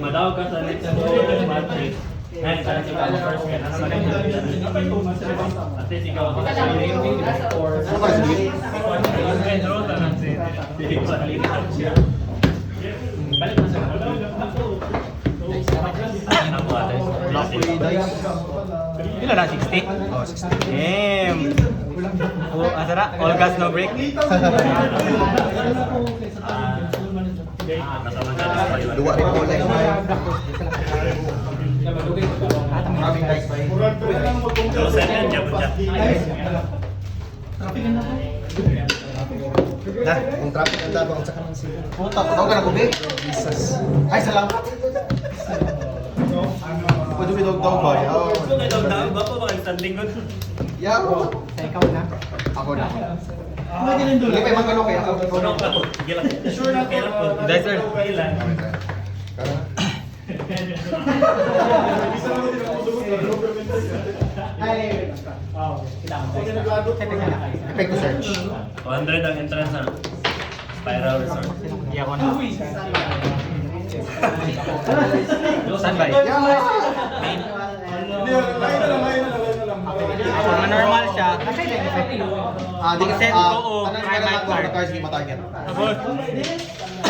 Madaw ka sa next match. Ay, sana si Pablo first ka. Nasa at least ikaw ang balik na siya. Ilan na? 60? Oh, 60. Damn! Oh, asara? All gas, no break? Dua rin po lang. Maraming guys. Nah, kung traffic ang dabang sa kanan siya. Puta, tawag ka na kubi. Jesus. Ay, salamat. Pwede mo dog-dog ba? Dog-dog ba po ba ang lingkod? Yeah, ako. Ikaw na? Ako na. Hindi pa yung magkano kaya ako. Sige lang. Sure na kaya po. Dahil sir. Effect to search. 100 ang entrance na Spiral Resort. Hindi ako na. Saan ba? Kung normal siya, mag-send ko o prime card.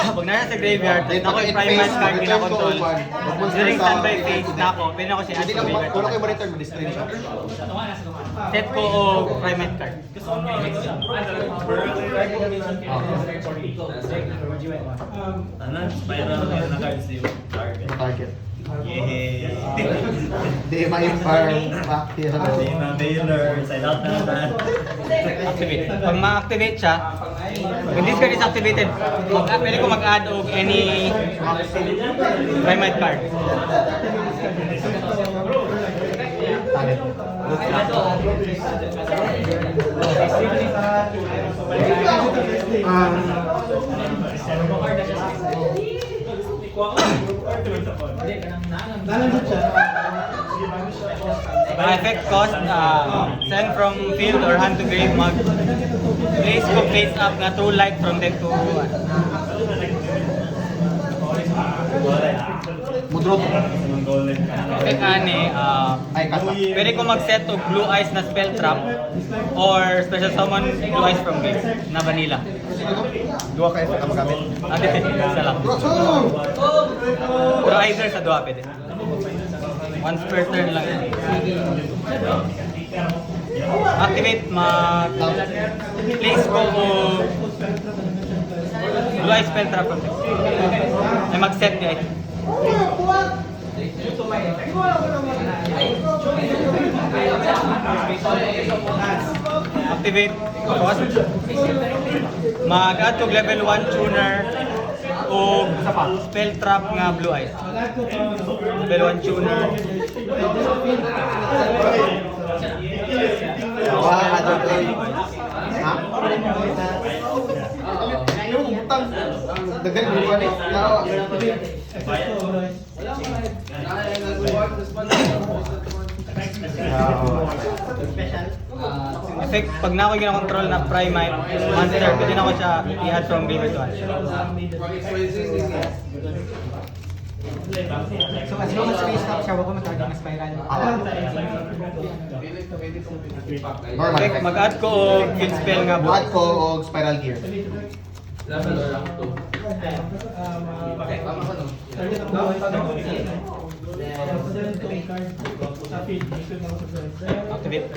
Pag nasa sa graveyard, ako yung prime card kinakontrol. During standby phase na ako, pwede ako siya Hindi sa lang, graveyard. wala kayo ma-return mo, distrain siya. Set ko o prime card. Ano? Spiral na cards yung target. Target. Yay! Di ma-farm back here. Di na Baylor, side out na naman. Activate. Pag ma-activate siya, pag this card is activated, pwede ko mag-add o any prime card. Target. Ang effect cost, send from field or hand to grave, place ko face up nga 2 light from deck to Mudrot. effect ani, Ay, kata. pwede ko mag-set of blue eyes na spell trap or special summon blue eyes from grave na vanilla. Dua kayo sa kamagamit. Isa lang. Pero either sa dua pwede. Once per turn lang. Activate, place ko o blue eye spell trap ko. Ay mag-set di ay. Activate. Tapos, mag-add to level 1 tuner o spell trap nga blue eyes. Level 1 tuner. Ha? Yung utang. Dagdag mo pa rin. Effect, pag na ako gina-control na Primite monster, pwede na ako siya i-add from graveyard to hand. So as long as face up siya, wag ko matawag ng spiral. Normal. Effect, mag-add ko o field spell nga blue. Buhat ko o spiral gear. Activate.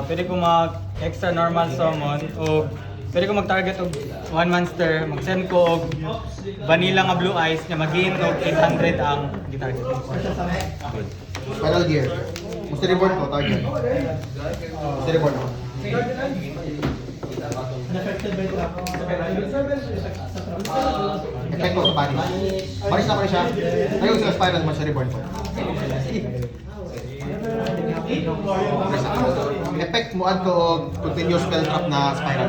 Pwede ko mag-extra normal summon o pwede ko mag-target og one monster, mag-send ko og vanilla nga blue eyes na mag-gain og 800 ang gi-target. Spiral gear. Gusto reborn ko, target. Gusto reborn ko. Effect ko sa banish. Banish na ko rin siya. Ayaw sa spiral mo siya reborn ko. Effect mo add ko og continuous spell trap na spiral.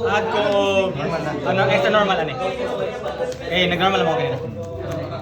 Add ko og ano extra normal ani. Eh nag-normal mo kanina.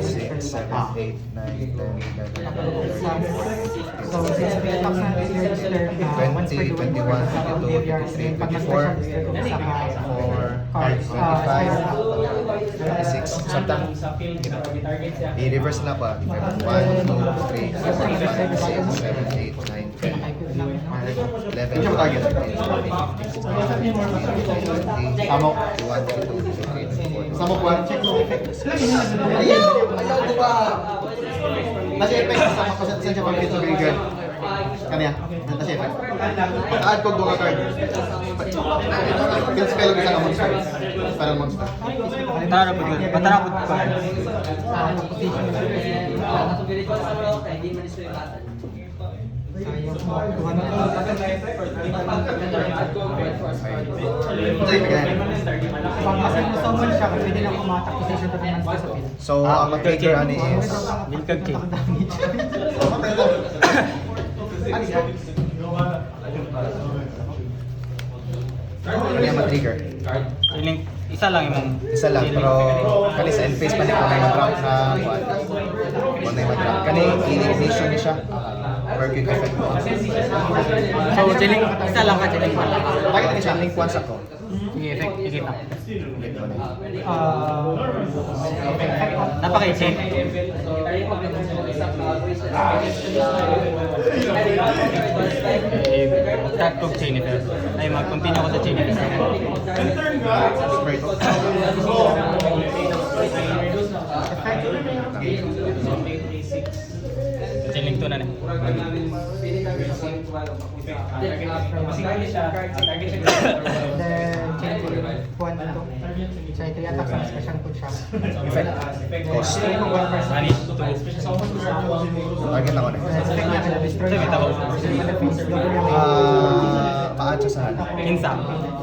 6, 7, 8, 9, 10, 11, 12, So, since may talks na register na once per 20, 21, dual, 22, 23, 24, 26, something. I-reverse na pa. 1, 2, 3, 4, 5, 6, 7, 8, 9, 10, 11, 12, 13, 14, 15, 16, 17, 18, 19, 20, 21, 22, 23, 24. Samok one. Ayaw ko ba? Nasa effect sa makapasan siya pag ito trigger. Kanya. Nasa effect. Pag-add ko doon card. Kill spell isa ka monster. Parang monster. Tara po yun. Patara po ko. Sa effect na. Pag kasi mo summon siya, pwede lang kumatak position to naman sa field. So, ang mag-trigger ani is Milkag cake. ano yung mag-trigger? Feeling, isa lang yung Isa lang, pero kani sa end phase pa ni kung may mag-drop na kuwan. Kung may mag-drop. Kani, i-ignition niya siya. Working effect. So, chilling, isa lang ka chilling pa. Bakit ni siya? Link once ako. Sige, effect, ikita. Effect Napaka-check. Mag-start kong chain effect. Ay, mag-continue ako sa chain effect. Chain link 2 na na. Then, change ko 1 to. So, ito yung attack sa special code siya. Cost. Vanish 2. Target ako na. Expect na na-destroy Ito, may tao. Maad siya sa hanap. Insa.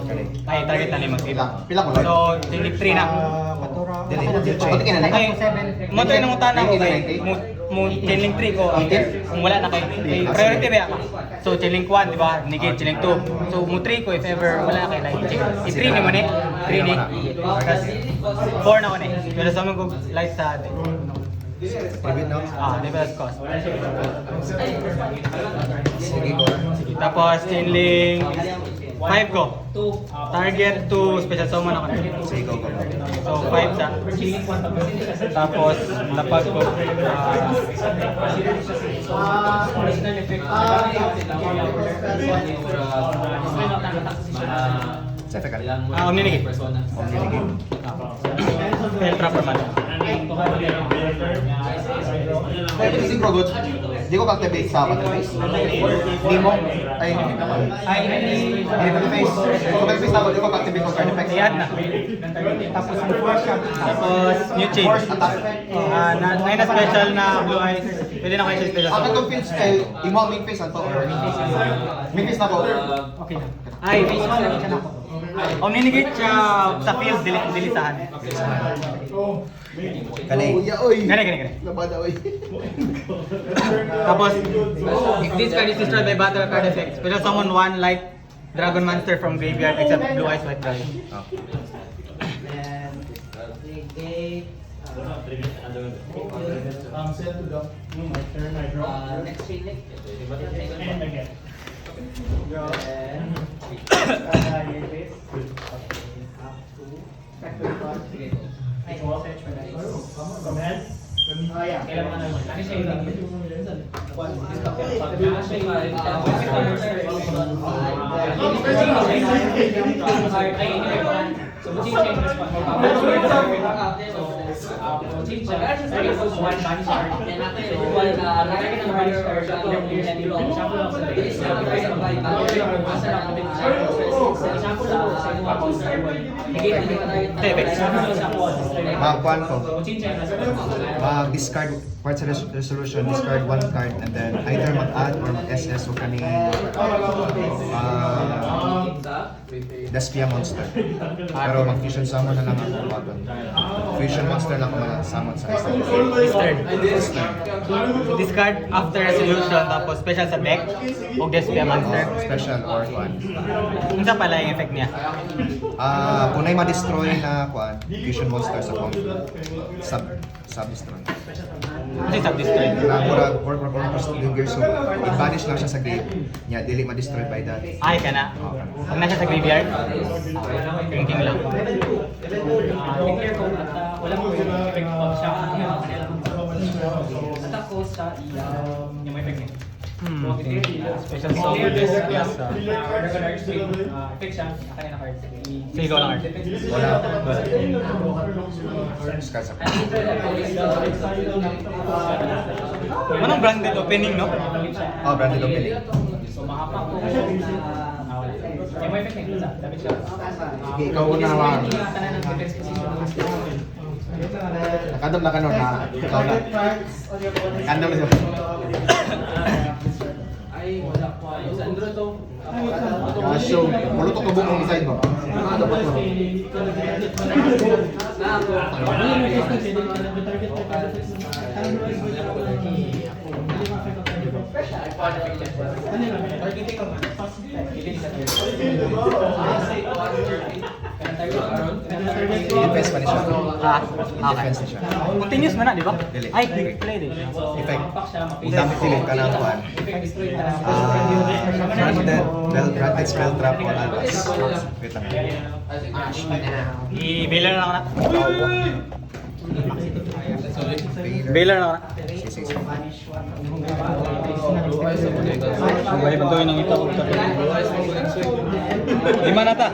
Kani. Ay, target na 5. Pila. Pila ko lang. So, chain link 3 na. Patura. Dili. Pati ka na Ay, mo tayo nang utana ko kay 1990. mo chain link 3 ko. Kung wala na kay priority ba ka? So chain link 1, di ba? Negate chain link 2. So mo 3 ko if ever wala na kay like check. 3 ni mo ni. 3 ni. Kas 4 na ko ni. Pero sa mga light sa Private no? di ba cost. Sige ko. Tapos chain link 5 ko. Target to special summon ako na. Sige go. So 5 siya. Tapos lapag ko. Sa effect ka. Omninigate. Omninigate. Ultra permanent. Pwede kasing product. Di ko activate sa battle-base. Di mo. Ay, hindi naman. Ay, battle-base. Kung battle-base na ako, di ko activate ng card effect. Iyan na. Tapos, yung force siya. Tapos new change. Force attack. Ngayon na special na blue eyes. Pwede na kayo sa special. Ang itong fields ay, di mo main face ato or main face na ko. Okay na. Ay, Siya na ako. omninigate siya sa field, dilisahan. Kani. Gani. Labada, oy. Tapos, if this card is destroyed by battle card effect, special summon one light dragon monster from graveyard except blue eyes white dragon. Next chain link. Mag-1 ko. Mag-discard parts resolution, discard 1 card, and then either mag-add or mag-SS o kani Despia monster. Pero mag-fusion summon na lang ako. Fusion monster lang ako mag-summon sa isang. Discard after resolution, tapos special sa deck, o Despia monster. Special or 1. Unsa pala yung effect niya? Kung ay ma-destroy na kuan, fusion monster sa combo. Sub-destroy. Ano yung sub-destroy? Na murag or Linger so i-banish lang siya sa game. Nya dili ma-destroy by that. Ay ka na. Pag nasa sa graveyard, thinking lang. Special summon is sige, ikaw lang, Art. Wala. Discard sa Anong branded opening, no? Oh, branded opening. Sige, ikaw una lang. Nakandam na kanon na. Ikaw na. Nakandam na siya. Kasyo. Mulutok na buong side mo. Ano dapat mo? Defense pa ni siya. Ah, okay. Defense na siya. Continuous man na, di ba? Dili. Ay, quick play din. Effect. Dami pilit ka ng kuan. Branded spell trap or alpas. Wait lang. I-bailer na ako na. Bailer na ako na. Sige, Sige. Sabay ba gawin ng itawag ka? Lima na ta.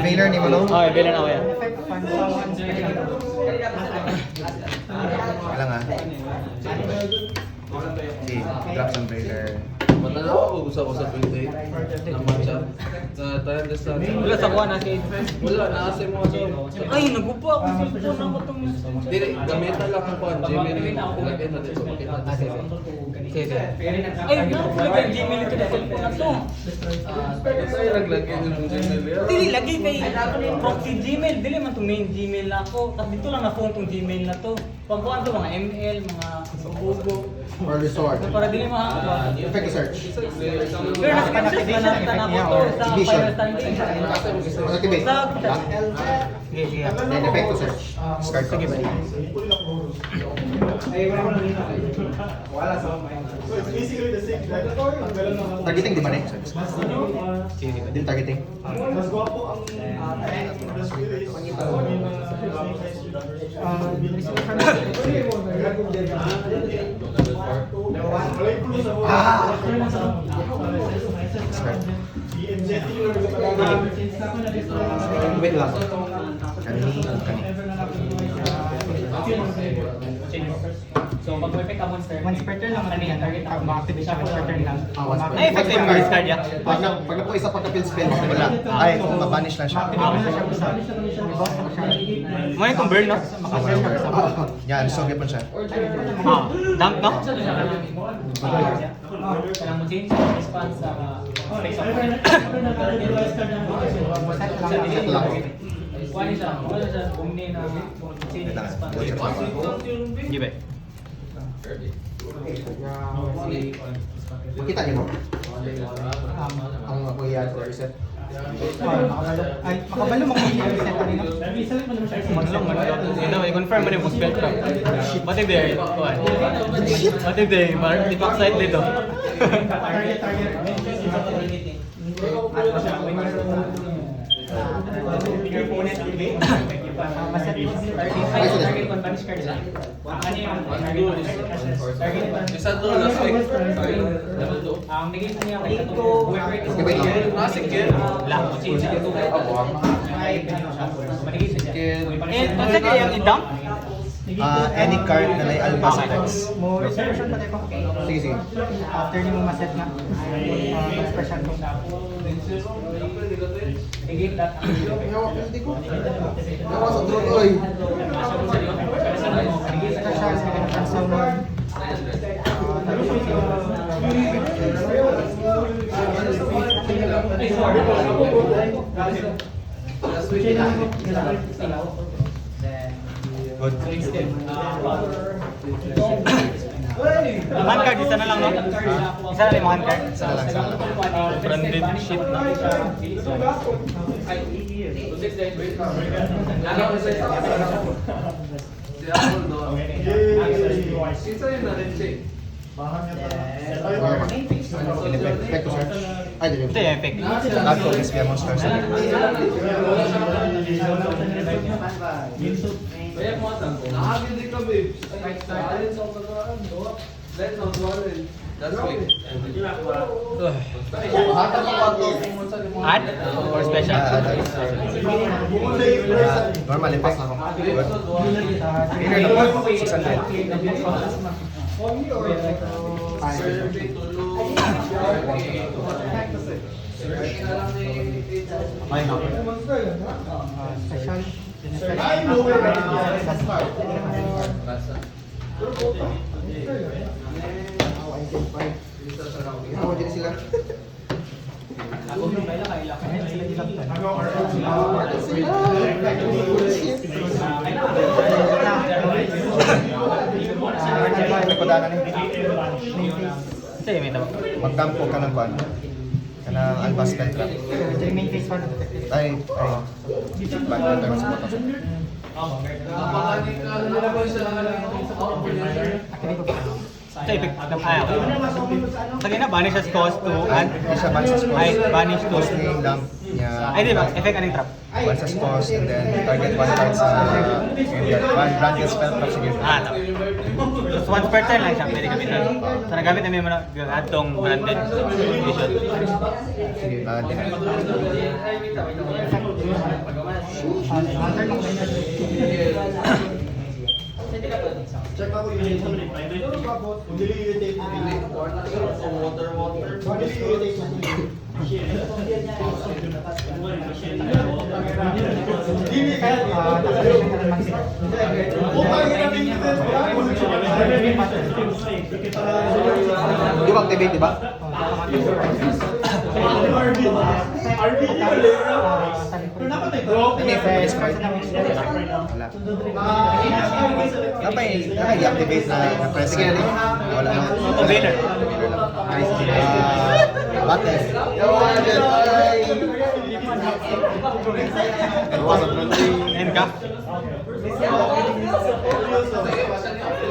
Failure ni Malo. Okay, bilan ako yan. Kailang ah. Sige, drop some failure. Wala na ako usap ko sa 28 na matcha. Sa tayo sa Wala sa kuha na si wala na kasi mo sa Ay, nagupo ako sa cellphone ako itong dili gamitan lang ko ang Gmail lagay na dito makita. Sige. Ay, nakalagay ang Gmail ito sa cellphone na to. Kasi naglagay ng Gmail yan. Dili, lagi kay proxy Gmail. Dili man itong main Gmail na ako. Tapos dito lang na phone itong Gmail na to. Pagkuhan to, mga ML, mga Google. Or restore. Para dili mahaba. Effect search. Pero nasa-access na natin ako to sa Vision. Fire Standing. Activate. Sa... Sige, sige. Then effect to search. Start ko. Targeting di ba eh? Din targeting. Wait lang. So, pag may pick up monster, Once per turn lang natin yan. Pag ma-activate siya, once per turn lang. Ay, effective yung discard niya. Pag na po isa pagka-field spell, wala. Ay, kung mabanish lang siya. Ma-activate na siya isa. Reboss na siya. Mo itong burn, no? Maka-sell siya isa. Yan, so gapon siya. Dump, no? Kailangan mo change yung response sa face of Set lang. Wala siya, bumili na change Wait lang, response. watch it lang. Gibe. Makita niyo no? Ang kuya or reset. Ay, makabalo mo kung i-reset ka rin. Manlong, manlong. Yun na, i-confirm mo na yung spell trap. What if they, what if they, i-back side dito? Your opponent activate. Maset mo siya. Target one banish card lang. Ano yung target one? Isa to last week. Ang negate niya kay Tato. Okay, wait lang. Nasik yan. Lang, change siya to. Manigate siya. Eh, ano kaya yung i-dump? Any card na may Albas effects. Mo reservation pa tayo. Sige, sige. After ni mo maset na. Special ko. Negate that. Yawa sa drone, oy. Negate na siya. Cancel mo. Good. Hand card, isa na lang, no? Isa na lang yung hand card. Isa na lang, isa na lang. Branded shit na. Si Apple do. Isa yun na rin siya. Effect to search. Ay, dili. Ito yung effect. Add to list via monsters. Kaya mo atan ko. Nakagin din kami. Alin sa pagkakaan. Let's not worry. That's week. Add? Or special? Normal effect. Good. Failure na po. 600. Survey tulong. Special. Ako din sila. May kudanan ni. Ito yung may tawag. Magdampo ka ng kwan. Kanang Albas spell trap. Ito yung main phase 1. Ay. Back to sa bottom. Napakanin ka na naman siya. Activate ko. Sa effect ng ayaw. Sige na, banish as cost to add. Hindi siya bansas cost. Ay, banish to. Cost niya yung lamp niya. Ay, di ba? Effect anong trap? Bansas cost and then target one card sa graveyard. One branded spell trap sa graveyard. Ah, tama. Tapos once per turn lang siya, pwede gamitin. So, nagamit namin mo na atong branded edition. Sige, din. Check ako yung kung dili-irritate mo dili. Water. Kung dili-irritate mo dili. Dili ka. Di ba activate, di ba? Ano yung first card? Wala. Dapat i-activate na press. Sige, wala na. Auto-bailer. Battle. End ka.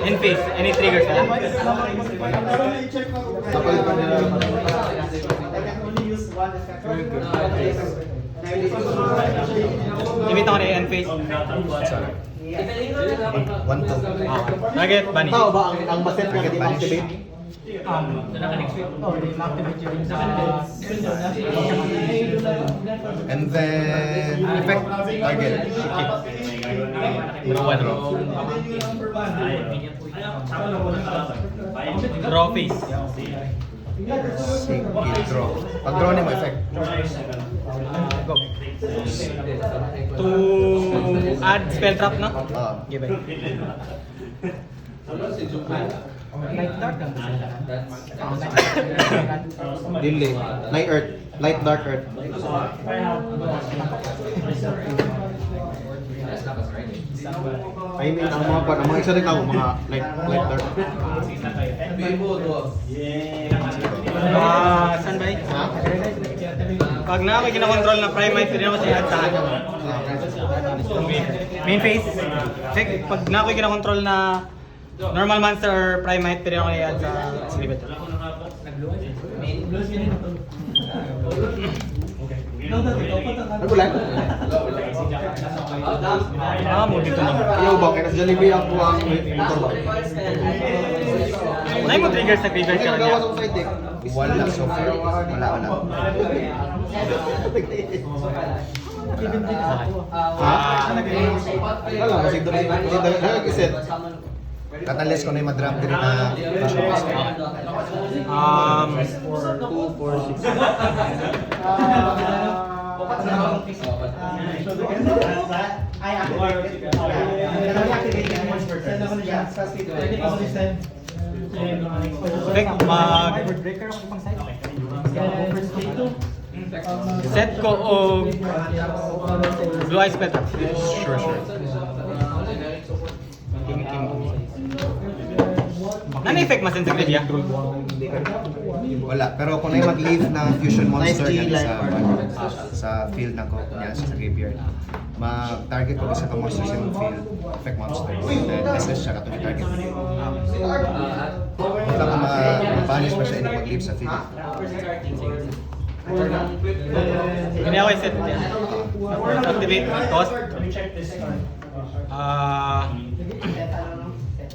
End phase. Any triggers ka lang? Kapalit pa nila. Limit ako na yung end phase. Sorry. 1-2. Target, banish. Tao ba ang baset na hindi ma-activate? And then, effect, target. Draw phase. Sige, draw. Pag draw niya mo effect. Go. To add spell trap, no? Give it. Delay. Night Earth. Light Dark Earth. I mean, ang mga exotic ako, mga light dark. Saan ba yun? Pag na may kinakontrol na primate, pwede naman siya i-add sa akin. Main phase. Check, pag na ako kinakontrol na normal monster or primate, pwede naman i-add sa sleeve. Ano lang? Mo dito naman. Ayaw ba? Kaya sa Jollibee ang buwang motor ba? Wala mo triggers sa graveyard Kaya ka nagawa niya. sa side deck. Wala so far. Wala. Wala, kasi doon nag-iset. Catalyst ko na yung madram din na vision box. 2, 4, 6. Okay, set ko og blue eyes pet. Sure. King. Nani-effect mas sensitive ya? Wala. Pero kung na yung mag-leave na fusion monster yan sa field na ko, yan sa graveyard, mag-target ko sa monster sa field, effect monster. Then SS siya katong i-target. Wala ko ma-banish pa siya yung mag-leave sa field. Ini ako i-set niya. Activate cost.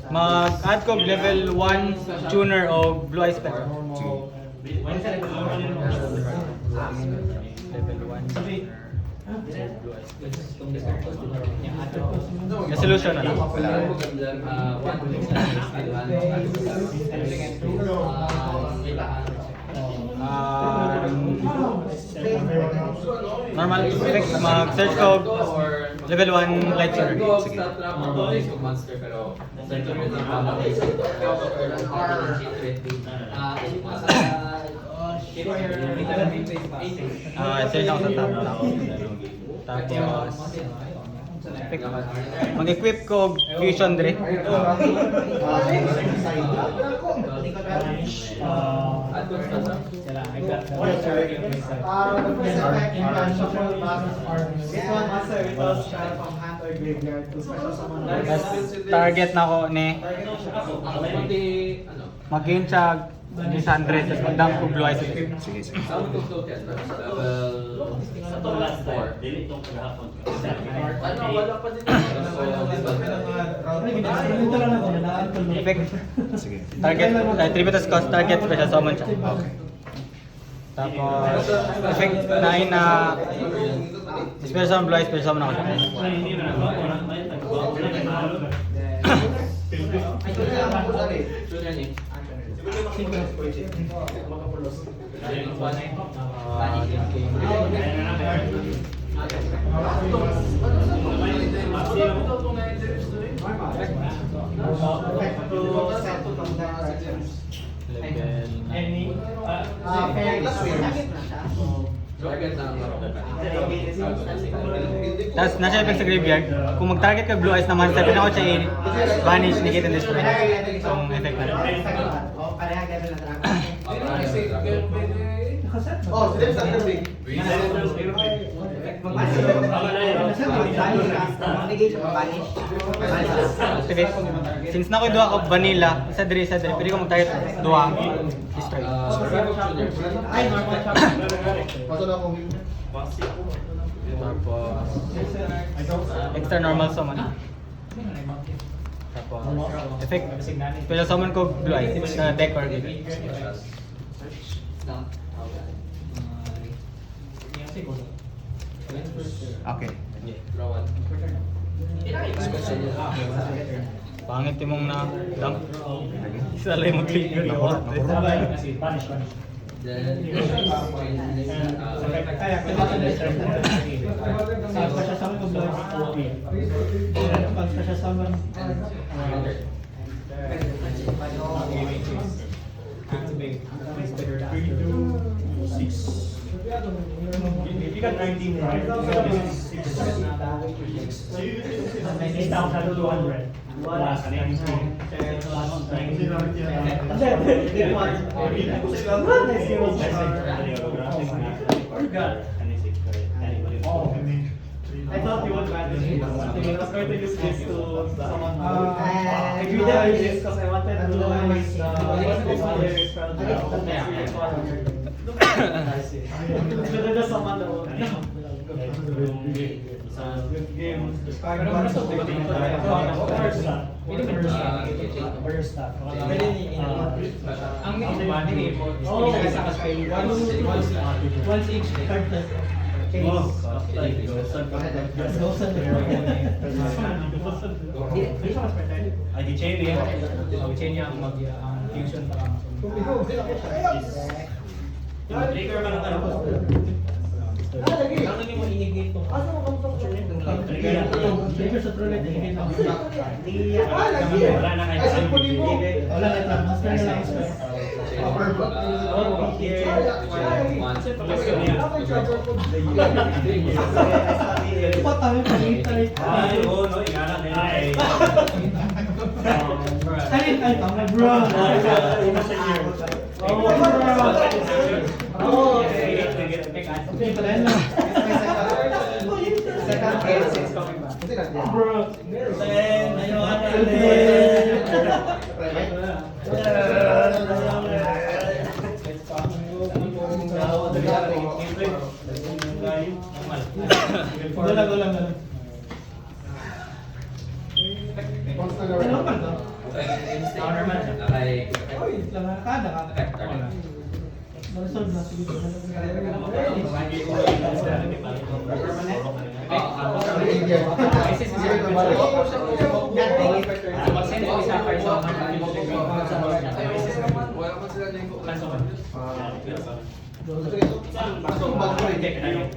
Mag-add ko level 1 tuner o blue eyes pet. Level 1 tuner. Resolution na lang. Normal effect, mag-search ko level 1 light tuner. Sige. Search ako sa tab. Tapos mag-equip ko fusion dire. Target na ko ni mag-gain siya 600 tapos mag-dump ko blue eyes. Sige, sige. Sa itong last time, dili itong kagahapon. Effect. Sige. Target, tribute cost, target special summon siya. Okay. Tapos, effect na yun na special summon blue eyes, special summon ako siya. Hindi na ako, wala may tagbaw. Tapos, nasa effect sa graveyard, kung mag-target ka blue eyes na monster, pinakot siya i-vanish, negate, and destroy. So, ang effect na. Oh, sila sa big. Activate. Since na ko duha ko vanilla, isa diri, pwede ko mag-target duha, destroy. Paso na ako. Tapos, extra normal summon. Tapos, effect, special summon ko blue eyes sa deck or graveyard. Okay. Pangit yung na dump. Isa lang yung trigger. You got 19, right? So this is 6,200. Last times. I thought you would manage it. I was going to use this to someone. I agree that with this because I wanted to use other spell. So there's just someone that will game. Ang minimum once each card plus Chain niya. chain niya ang fusion para Trigger ba ng ano? Ano ni mo inigate to? Trigger sa trigger, hindi na. Wala na kayo. Wala na lang, master na lang spell. Ay, oo, no, ingana nila eh. Ay, tama bro. Oh, okay, pala yan lang. Second case is coming back. Kasi na Bro. Gulang. Ano pa to? normal siya. Kada ka. Maresolve na sige.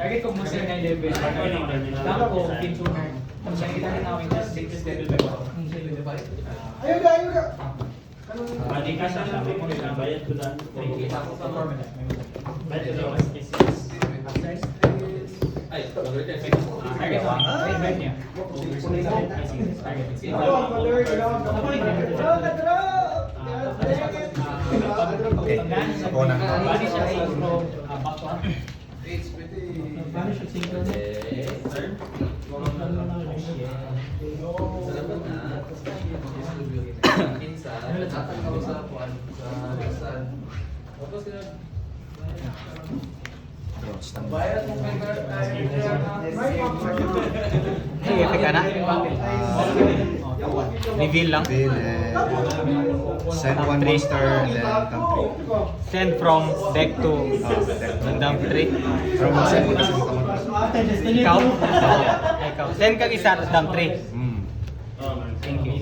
Target ko monster na level. Tama ko, pin tuner. Ang nakita rin namin na 6 level ba? Ayun ka. Pwede ka siya sabi mo, bayad ko lang. Kita ko sa format. Bayad ko lang. Ay, target one. Target niya. Ako na. Bali siya ay from back one. Vanish at synchro. Sige, teka na. Reveal lang. Bill and send one monster and then dump 3. Send from deck to dump 3. From send mo kasi dito mag- Ikaw? Ikaw. Send kang isa, dump 3. Thank you.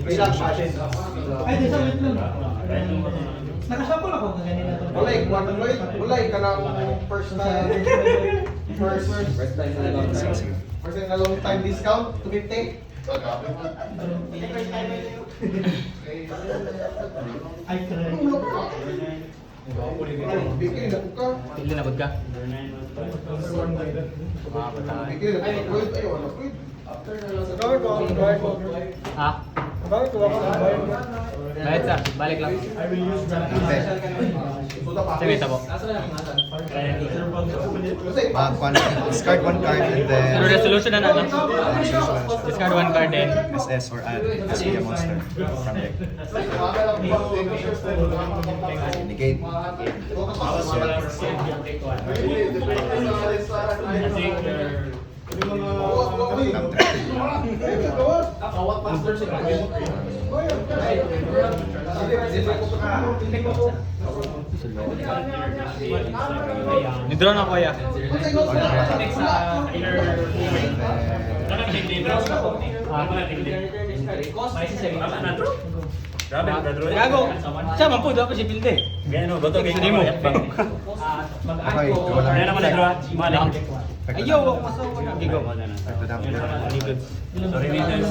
Nakashuffle ako kanina to. Ulay ka ng first time na long time discount to 50. Ay, correct. Bigay na ko ka. Pili na ka? Bigay na ko. Ayaw, ano ko. Ha? Bayad sa, balik lang. Sige, tabo. Discard one card and Pero then resolution na natin. Discard one card then. SS or add Asperia monster from deck. Negate. Dump 3. Nidraw na ko ya. Gago. Siya man po, dapat si Pilde. Gano, bato kayo Gusto mo? Okay, wala. Kaya naman nagdraw. Maling. Ayaw, ako masawa ko na. Gigo. Ito dump 3. Sorry, Vincent.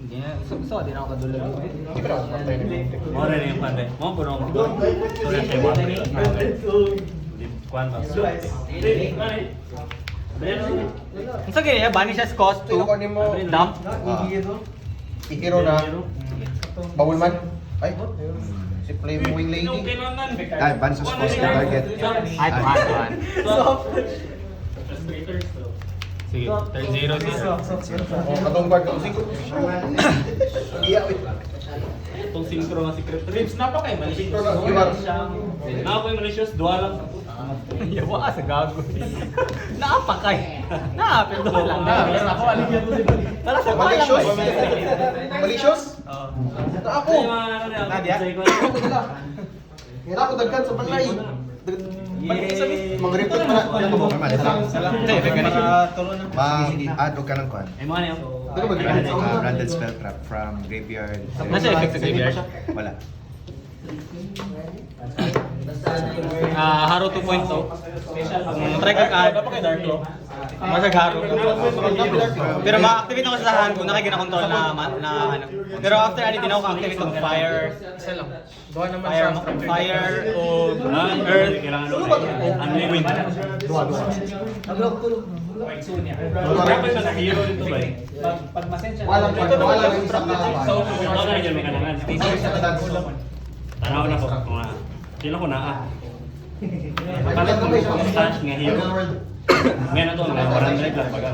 Hindi na, gusto din ako kadulo. Mo rin yung pande. Mo po nung. Sorry, siya mo. Kuan ba? Ang sige, banish as cost to Ito mo. dump. Ihiro na. Bawal man. Ay. Si Flame Wing Lady. Ah, banish as cost to target. Ay, tuhan. Sige, turn 0 0. Oh, katong guard ng 5. Iya, wait. Itong synchro nga secret trips. Napa kayo malicious. Napa kayo malicious. Dua lang. Yawa sa gago. Naapakay. Naapil doon lang. Ako, aligyan mo din. Tara sa pa lang. Malicious? Malicious? Na ako. Nadia? Hira ako dagkan sa balay. Mag-repeat pa na. Hindi, ganito. Mag-add ka ng kuan. Ay, mga niyo. Branded spell trap from graveyard. Nasa effect sa graveyard? Wala. Haro 2.0. Try ka card. Masag haro. Pero ma-activate ako sa hand ko, nakikina-control na ano. Pero after ano, din ako ka-activate ng fire. Fire o earth. Kailangan ano wind. Wala pa siya hero dito ba? Pag masensya. Walang yung sa kalaban. Ito na rin yung may kanangan. Tanaw na po. Sila ko na Palit ko yung stash nga hero. Ngayon na to, mga 100 lang baga.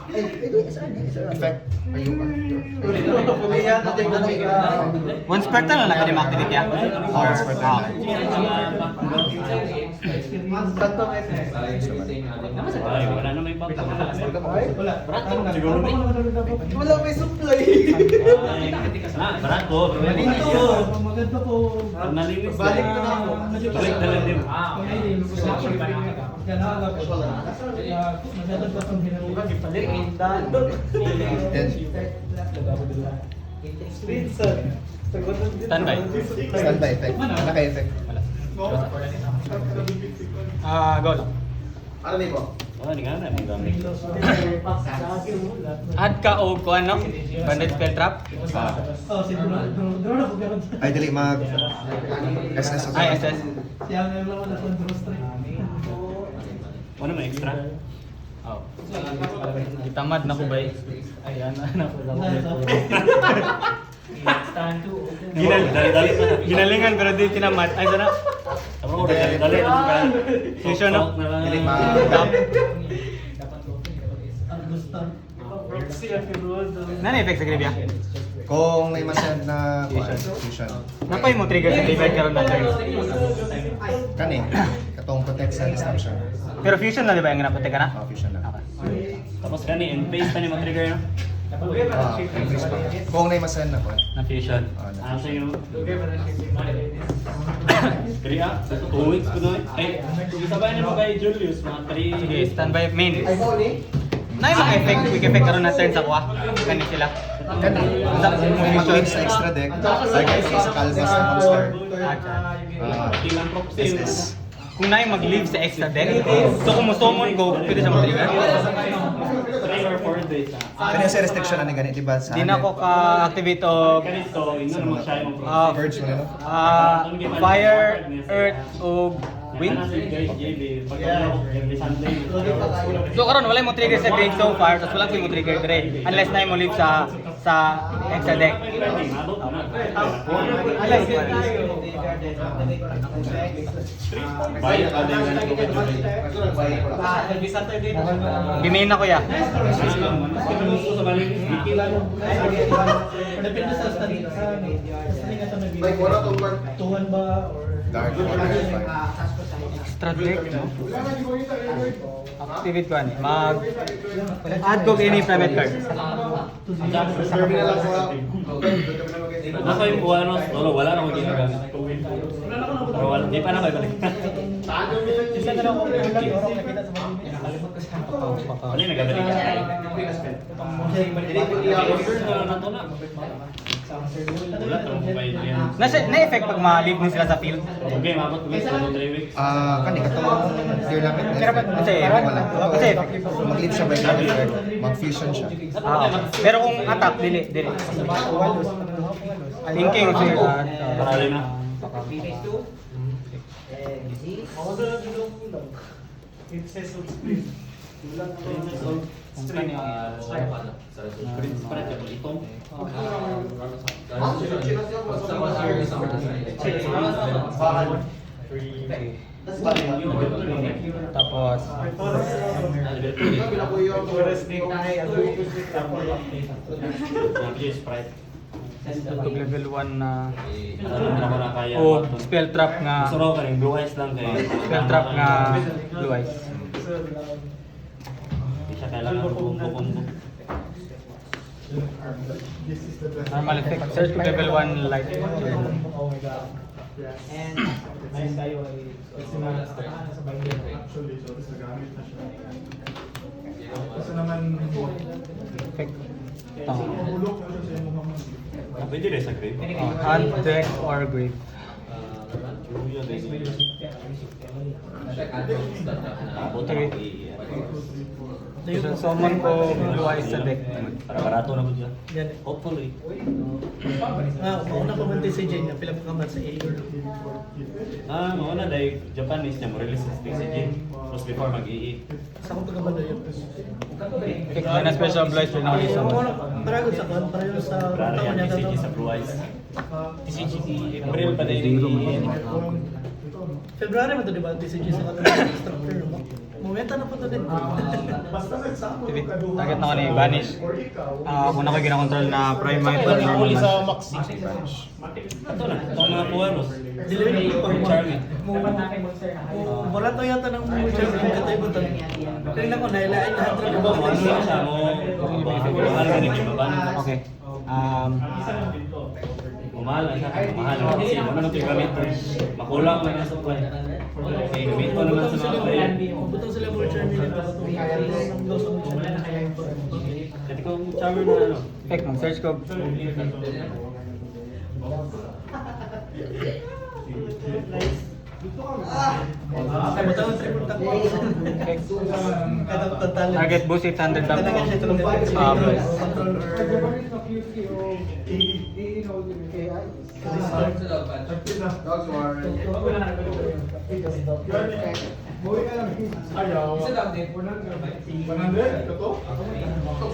Effect. One Spartan lang na ma-activate yan? Or Ay, wala na may bata. Wala may supply. Barako. Maganda po. Nalinis na. Balik na ako. Balik na lang din. standby. Standby effect. Naka-effect. Go lang. Ano na po? Wala, hindi nga na. May gamit. Add ka o kung ano? Banded spell trap? Oh, si draw na po ganun. Ay, dali mag... SS o Ay, SS. Siya ang naman na draw strike. Ano may extra? Oh. Itamad na ko ba eh? Ayan, na ko lang. Dali-dali pa. Ginalingan pero di tinamad. Ay, sana. Tapos ko, dali lang ka. Fusion na. Dili lang. ma- Nani effect sa gribya? Kung may masend na fusion. Napay mo trigger sa graveyard karon na turn. Kani, katong protect sa destruction. Pero fusion na di ba yung napunta ka na? Fusion na. Okay. Tapos kani, in phase pa ni mo trigger no? Increase pa. Kung may masend na ko. Na fusion. na Ano sa'yo? Kaya, 2 weeks ko doon. Ay, sabay na mo kay Julius, mga 3 Sige, standby main. Nay mga effect, quick effect karon na turn sa kuha. Kani sila. Kani, kung mag-leave sa extra deck, target sa Calva sa monster. Tilang proxy. SS. Kung nay mag-leave sa extra deck, so kung musumon ko, pwede siya mag-trigger. 3 or 4 days na. Kani sa restriction na ni ganit diba sa Di na ko ka-activate og Ganito, ino naman siya yung Verge mo na no? fire, earth, o wind. So karon wala mo trigger sa grave so far, tapos wala ko mo trigger dire unless na mo leave sa extra deck. Bimain na ko ya. Depende sa study sa tuwan ba or Dark Order 5. Extra deck, no? Activate ko ani. Add ko any private card. Nasa yung buwanos, wala na akong ginagamit. Pero wala, di pa na kayo balik. isa na lang ako lagi orok nakita sa mga nakalimot ko siya. Wala yung nagabalik ka. Order na to na. Wala to mo ba yun? Na-effect pag ma-leave mo sila sa field. Okay, mabot ko sa 3 weeks. Kani katong clear lamit na. Pero kasi wala. kasi Mag-leave siya by graveyard, mag-fusion siya. pero kung attack dili. Thinking of your Parali na. It says of split. tapos tug level 1 na o spell trap nga Gusto raw ka rin, blue eyes lang kayo. spell trap nga blue eyes. Hindi siya kailangan kumbo-kumbo. Normal effect. Search to level 1 light. Nice kayo ay kasi sa binder. Actually, so this nagamit na siya. Kasi naman, Effect. mahulog na siya sa iyong mga mga. Pwede rin sa grave. Hand, deck, or grave. So, summon ko blue eyes sa deck. Para barato na po siya. Yan. Hopefully. Mauna pa man si Jane na pila pa man sa Aegor. Mauna dahil Japanese niya mo release sa TCG. Tapos before mag-ii. Sa kung pagkabalo yun. Pick na special blue eyes for now is summon. Paragon sa kon, para yun sa Para taon yan niya TCG to. sa Blue Eyes. TCG April pa dahil February man to di ba TCG sa kanila structure mo. Momenta na po to din. Basta sa example, Target na ko ni Vanish. Una ko gina-control na Primite or normal match. Ito na, itong mga puweros. Delivery ko pa Charming. Movement natin monster na. Barato yata ng charm yung katay mo to. Tingnan ko nailain lahat ng Ano mo, ano lang siya mo? Mahal ka rin yung baban. Okay. Mahal na siya, mahal na kasi ano nang gamit makulang man yung supply. Okay, gamit ko naman sa mga player. Butang sila mo charm nila para ng loss of charm na kaya ito. Kasi kung charmer na ano, Effect mo. Search ko. Butang triple tap. Kada total. Target boost 800 lang. Kailangan siya tulong Blue eyes. Ayaw. 100? Ito?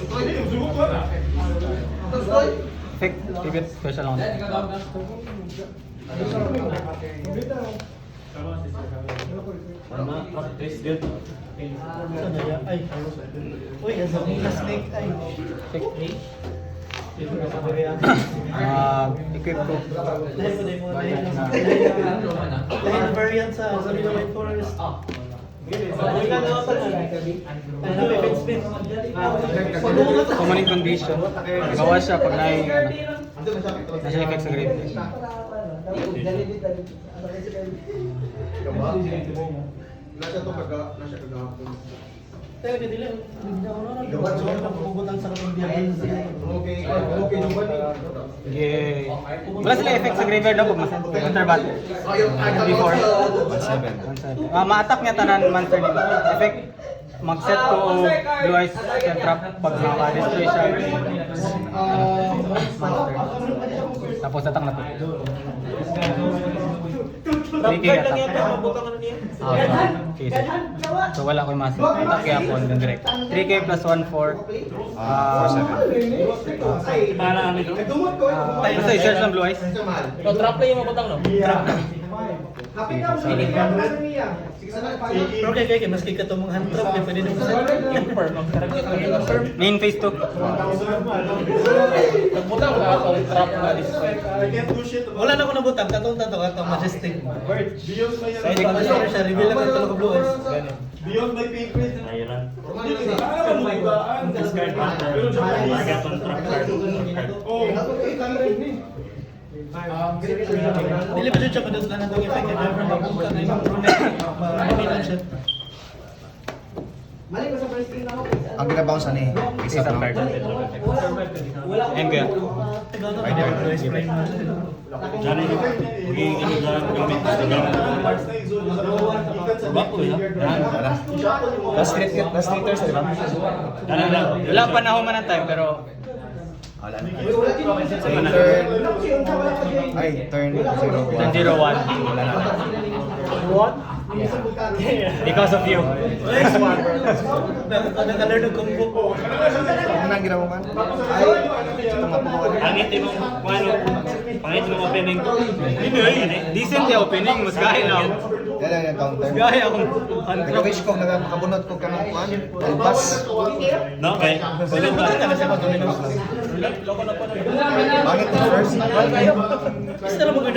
Hindi, sugot ko na. Effect. Pivot. Special lang. Taste good. Ay, uy, asa mo na snake ay. Equip ko. Dahil variant sa Zero Light Forest. Common in condition. Gawa siya pag nasa effect sa grade. Nasa to nasa kagahapon. Tayo di dili. Pagpuputang sa kapambiyahan sa Okay, okay yung bani. Yay. Wala sila effect sa graveyard no pag monster battle. Before. 1-7. Ma-attack niya tanan monster nila. Effect mag-set ko og blue eyes can trap pag ma-destroy siya. Monster. Tapos attack na po. 3K attack. Okay. So wala ko yung master. Attack kaya po yung direct. 3K plus 1-4. 4-7. Para ano ito? Basta i-search ng blue eyes. No, trap lang yung mabutang, no? Pero kaya maski ka itong mga hand trap, pwede nung sa Main phase 2. wala na ako nabutang, katong majestic. Beyond my Siya, reveal lang ang tulog blue eyes. Beyond my favorite. Ayun. Oh my God. Discard master. Magatong trap card. Oh. Dili ba siya padot na itong effect? Never mabuka na yung brunette. Mamilan siya. Ang ginabounce ano eh. Isa Isang card. card. And kaya. Diyan yung magiging ano dyan, gamit sa gamit. Bapo yun. Last streeters, di ba? Dalang lang. Wala pa na human ng time pero Wala na. Turn. Ay, turn 0-1. turn 0-1. Wala na. Because of you. Nag-alert ng combo ko. Ano nang ginawa man? Ay, ito mapukuha na. Pangit yung pangit yung opening. Decent yung opening, mas gaya lang. Yan ang counter. Gaya akong Nag-wish ko, nakabunot ko ka ng kuhan. Alpas. No, okay. Wala ba na siya mag-dominance? Bakit yung first? Basta na mag